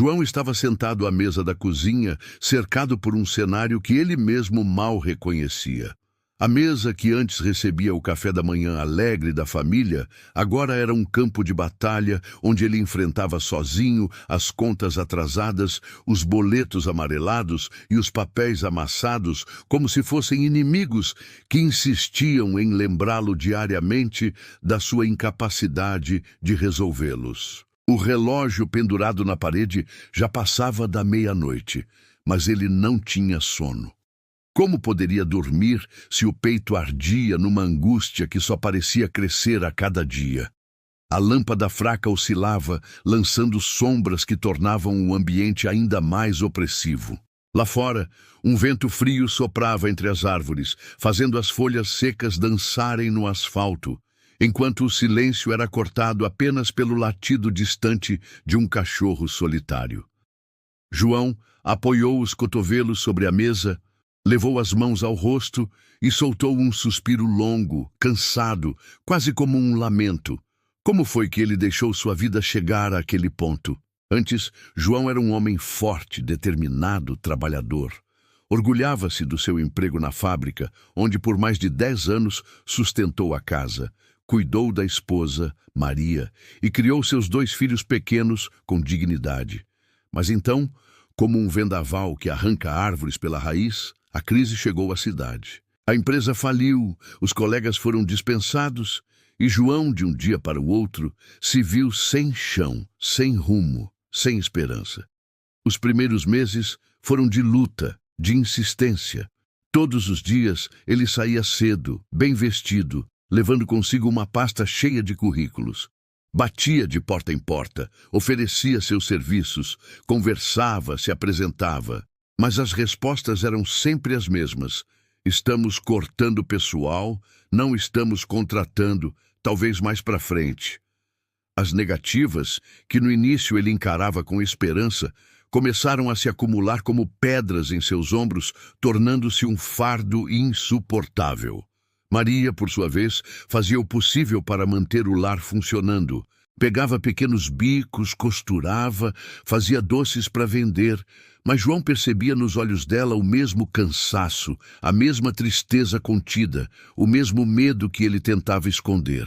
João estava sentado à mesa da cozinha, cercado por um cenário que ele mesmo mal reconhecia. A mesa que antes recebia o café da manhã alegre da família, agora era um campo de batalha onde ele enfrentava sozinho as contas atrasadas, os boletos amarelados e os papéis amassados, como se fossem inimigos que insistiam em lembrá-lo diariamente da sua incapacidade de resolvê-los. O relógio pendurado na parede já passava da meia-noite, mas ele não tinha sono. Como poderia dormir se o peito ardia numa angústia que só parecia crescer a cada dia? A lâmpada fraca oscilava, lançando sombras que tornavam o ambiente ainda mais opressivo. Lá fora, um vento frio soprava entre as árvores, fazendo as folhas secas dançarem no asfalto, enquanto o silêncio era cortado apenas pelo latido distante de um cachorro solitário. João apoiou os cotovelos sobre a mesa, levou as mãos ao rosto e soltou um suspiro longo, cansado, quase como um lamento. Como foi que ele deixou sua vida chegar àquele ponto? Antes, João era um homem forte, determinado, trabalhador. Orgulhava-se do seu emprego na fábrica, onde por mais de 10 anos sustentou a casa, cuidou da esposa, Maria, e criou seus 2 filhos pequenos com dignidade. Mas então, como um vendaval que arranca árvores pela raiz, a crise chegou à cidade. A empresa faliu, os colegas foram dispensados e João, de um dia para o outro, se viu sem chão, sem rumo, sem esperança. Os primeiros meses foram de luta, de insistência. Todos os dias ele saía cedo, bem vestido, levando consigo uma pasta cheia de currículos. Batia de porta em porta, oferecia seus serviços, conversava, se apresentava. Mas as respostas eram sempre as mesmas. Estamos cortando pessoal, não estamos contratando, talvez mais para frente. As negativas, que no início ele encarava com esperança, começaram a se acumular como pedras em seus ombros, tornando-se um fardo insuportável. Maria, por sua vez, fazia o possível para manter o lar funcionando. Pegava pequenos bicos, costurava, fazia doces para vender, mas João percebia nos olhos dela o mesmo cansaço, a mesma tristeza contida, o mesmo medo que ele tentava esconder.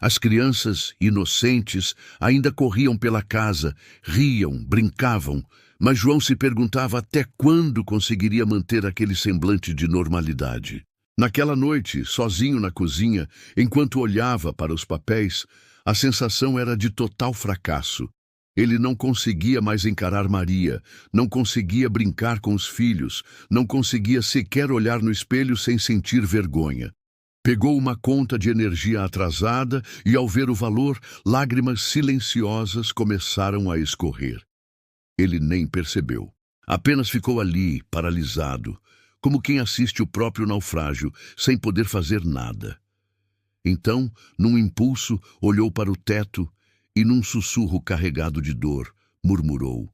As crianças, inocentes, ainda corriam pela casa, riam, brincavam, mas João se perguntava até quando conseguiria manter aquele semblante de normalidade. Naquela noite, sozinho na cozinha, enquanto olhava para os papéis, a sensação era de total fracasso. Ele não conseguia mais encarar Maria, não conseguia brincar com os filhos, não conseguia sequer olhar no espelho sem sentir vergonha. Pegou uma conta de energia atrasada e, ao ver o valor, lágrimas silenciosas começaram a escorrer. Ele nem percebeu. Apenas ficou ali, paralisado, como quem assiste o próprio naufrágio, sem poder fazer nada. Então, num impulso, olhou para o teto e, num sussurro carregado de dor, murmurou: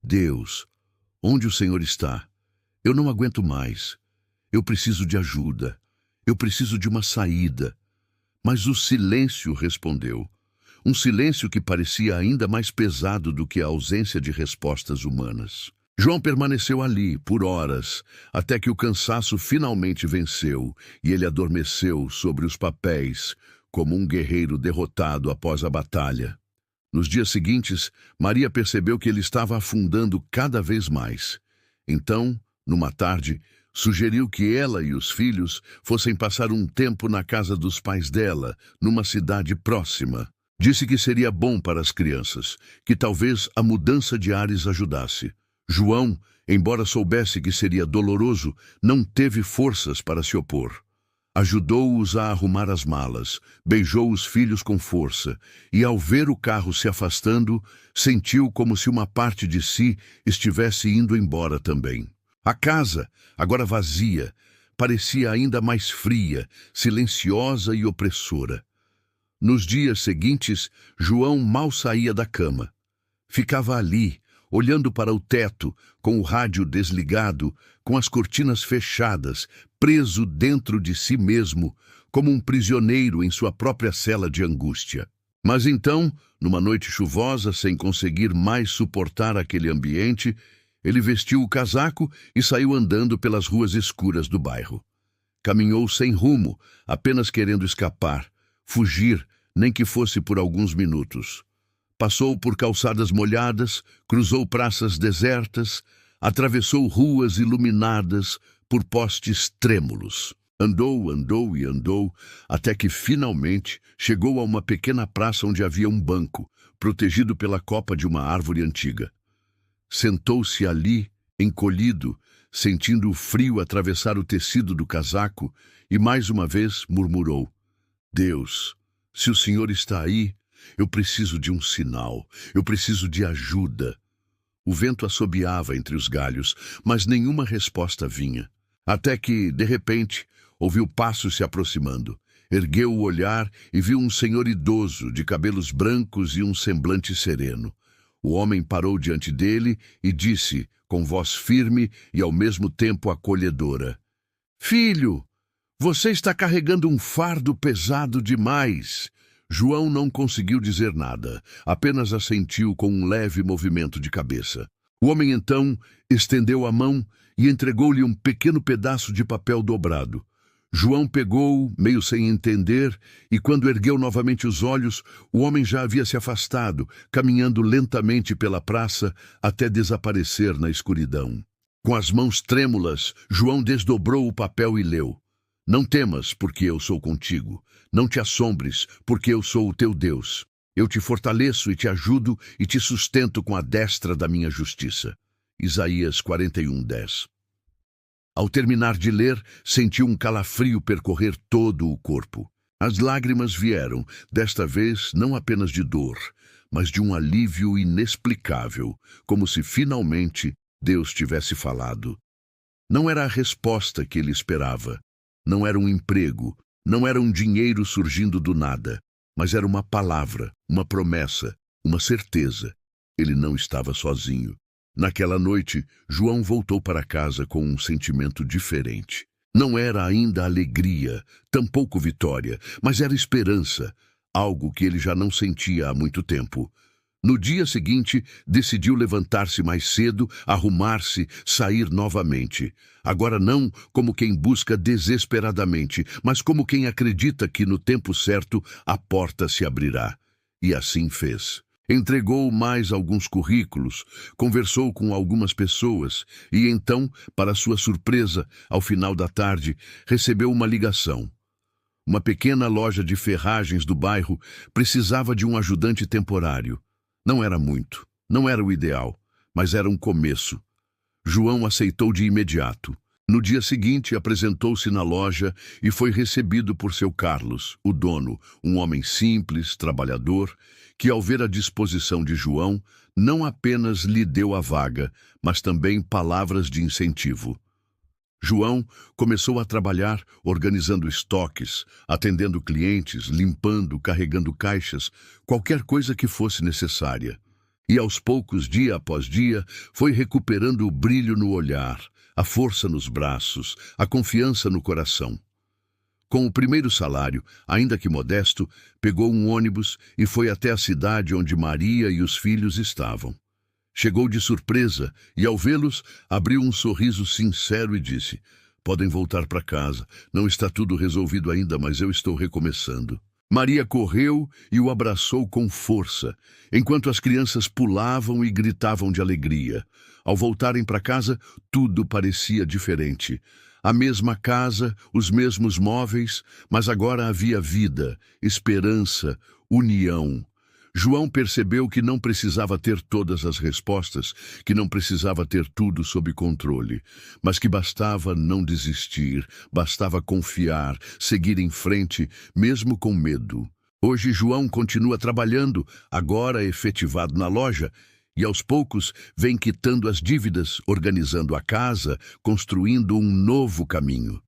Deus, onde o Senhor está? Eu não aguento mais. Eu preciso de ajuda. Eu preciso de uma saída. Mas o silêncio respondeu. Um silêncio que parecia ainda mais pesado do que a ausência de respostas humanas. João permaneceu ali, por horas, até que o cansaço finalmente venceu e ele adormeceu sobre os papéis, como um guerreiro derrotado após a batalha. Nos dias seguintes, Maria percebeu que ele estava afundando cada vez mais. Então, numa tarde, sugeriu que ela e os filhos fossem passar um tempo na casa dos pais dela, numa cidade próxima. Disse que seria bom para as crianças, que talvez a mudança de ares ajudasse. João, embora soubesse que seria doloroso, não teve forças para se opor. Ajudou-os a arrumar as malas, beijou os filhos com força e, ao ver o carro se afastando, sentiu como se uma parte de si estivesse indo embora também. A casa, agora vazia, parecia ainda mais fria, silenciosa e opressora. Nos dias seguintes, João mal saía da cama. Ficava ali, olhando para o teto, com o rádio desligado, com as cortinas fechadas, preso dentro de si mesmo, como um prisioneiro em sua própria cela de angústia. Mas então, numa noite chuvosa, sem conseguir mais suportar aquele ambiente, ele vestiu o casaco e saiu andando pelas ruas escuras do bairro. Caminhou sem rumo, apenas querendo escapar, fugir, nem que fosse por alguns minutos. Passou por calçadas molhadas, cruzou praças desertas, atravessou ruas iluminadas por postes trêmulos. Andou, andou e andou, até que finalmente chegou a uma pequena praça onde havia um banco, protegido pela copa de uma árvore antiga. Sentou-se ali, encolhido, sentindo o frio atravessar o tecido do casaco, e mais uma vez murmurou: Deus, se o Senhor está aí, eu preciso de um sinal, eu preciso de ajuda. O vento assobiava entre os galhos, mas nenhuma resposta vinha. Até que, de repente, ouviu passos se aproximando. Ergueu o olhar e viu um senhor idoso, de cabelos brancos e um semblante sereno. O homem parou diante dele e disse, com voz firme e ao mesmo tempo acolhedora: Filho, você está carregando um fardo pesado demais. João não conseguiu dizer nada, apenas assentiu com um leve movimento de cabeça. O homem então estendeu a mão e entregou-lhe um pequeno pedaço de papel dobrado. João pegou-o, meio sem entender, e quando ergueu novamente os olhos, o homem já havia se afastado, caminhando lentamente pela praça até desaparecer na escuridão. Com as mãos trêmulas, João desdobrou o papel e leu: Não temas, porque eu sou contigo. Não te assombres, porque eu sou o teu Deus. Eu te fortaleço e te ajudo e te sustento com a destra da minha justiça. Isaías 41:10. Ao terminar de ler, sentiu um calafrio percorrer todo o corpo. As lágrimas vieram, desta vez não apenas de dor, mas de um alívio inexplicável, como se finalmente Deus tivesse falado. Não era a resposta que ele esperava. Não era um emprego, não era um dinheiro surgindo do nada, mas era uma palavra, uma promessa, uma certeza. Ele não estava sozinho. Naquela noite, João voltou para casa com um sentimento diferente. Não era ainda alegria, tampouco vitória, mas era esperança, algo que ele já não sentia há muito tempo. No dia seguinte, decidiu levantar-se mais cedo, arrumar-se, sair novamente. Agora não como quem busca desesperadamente, mas como quem acredita que no tempo certo a porta se abrirá. E assim fez. Entregou mais alguns currículos, conversou com algumas pessoas e então, para sua surpresa, ao final da tarde, recebeu uma ligação. Uma pequena loja de ferragens do bairro precisava de um ajudante temporário. Não era muito, não era o ideal, mas era um começo. João aceitou de imediato. No dia seguinte, apresentou-se na loja e foi recebido por seu Carlos, o dono, um homem simples, trabalhador, que, ao ver a disposição de João, não apenas lhe deu a vaga, mas também palavras de incentivo. João começou a trabalhar organizando estoques, atendendo clientes, limpando, carregando caixas, qualquer coisa que fosse necessária. E aos poucos, dia após dia, foi recuperando o brilho no olhar, a força nos braços, a confiança no coração. Com o primeiro salário, ainda que modesto, pegou um ônibus e foi até a cidade onde Maria e os filhos estavam. Chegou de surpresa e, ao vê-los, abriu um sorriso sincero e disse: Podem voltar para casa. Não está tudo resolvido ainda, mas eu estou recomeçando. Maria correu e o abraçou com força, enquanto as crianças pulavam e gritavam de alegria. Ao voltarem para casa, tudo parecia diferente. A mesma casa, os mesmos móveis, mas agora havia vida, esperança, união. João percebeu que não precisava ter todas as respostas, que não precisava ter tudo sob controle, mas que bastava não desistir, bastava confiar, seguir em frente, mesmo com medo. Hoje João continua trabalhando, agora efetivado na loja, e aos poucos vem quitando as dívidas, organizando a casa, construindo um novo caminho.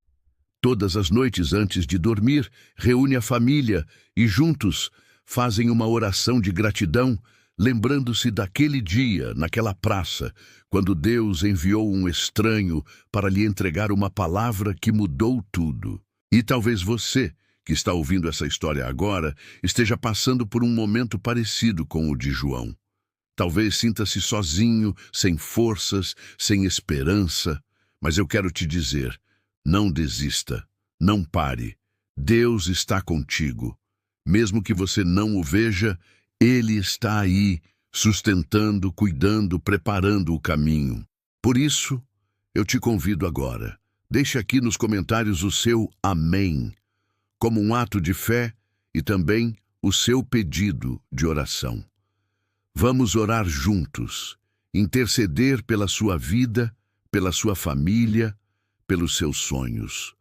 Todas as noites antes de dormir, reúne a família e juntos fazem uma oração de gratidão, lembrando-se daquele dia, naquela praça, quando Deus enviou um estranho para lhe entregar uma palavra que mudou tudo. E talvez você, que está ouvindo essa história agora, esteja passando por um momento parecido com o de João. Talvez sinta-se sozinho, sem forças, sem esperança, mas eu quero te dizer, não desista, não pare. Deus está contigo. Mesmo que você não o veja, Ele está aí, sustentando, cuidando, preparando o caminho. Por isso, eu te convido agora. Deixe aqui nos comentários o seu amém, como um ato de fé e também o seu pedido de oração. Vamos orar juntos, interceder pela sua vida, pela sua família, pelos seus sonhos.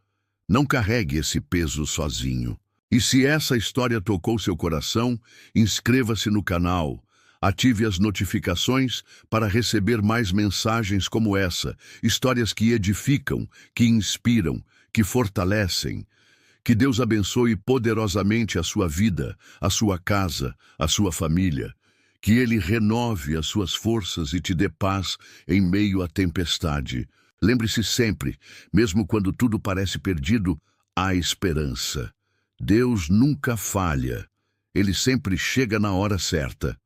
Não carregue esse peso sozinho. E se essa história tocou seu coração, inscreva-se no canal, ative as notificações para receber mais mensagens como essa, histórias que edificam, que inspiram, que fortalecem. Que Deus abençoe poderosamente a sua vida, a sua casa, a sua família. Que Ele renove as suas forças e te dê paz em meio à tempestade. Lembre-se sempre, mesmo quando tudo parece perdido, há esperança. Deus nunca falha. Ele sempre chega na hora certa.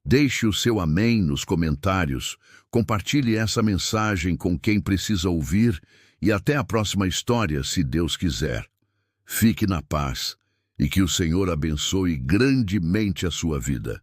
Deixe o seu amém nos comentários, compartilhe essa mensagem com quem precisa ouvir e até a próxima história, se Deus quiser. Fique na paz e que o Senhor abençoe grandemente a sua vida.